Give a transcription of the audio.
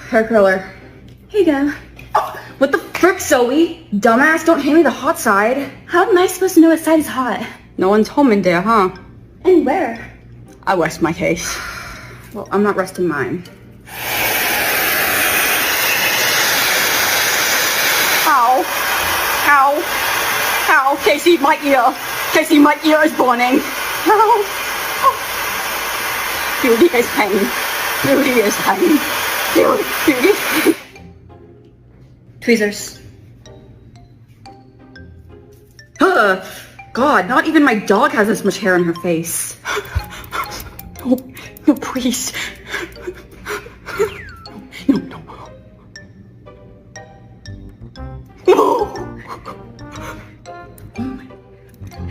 Hair curler. Here you go. Oh, what the frick, Zoe? Dumbass, don't hand me the hot side. How am I supposed to know what side is hot? No one's home in there, huh? And where? I rest my case. Well, I'm not resting mine. Ow. Ow. Ow. Casey, my ear. Casey, my ear is burning. Ow. Oh. Beauty is pain. Beauty is pain. Beauty is pain. Tweezers. God, not even my dog has this much hair on her face. No, no, please.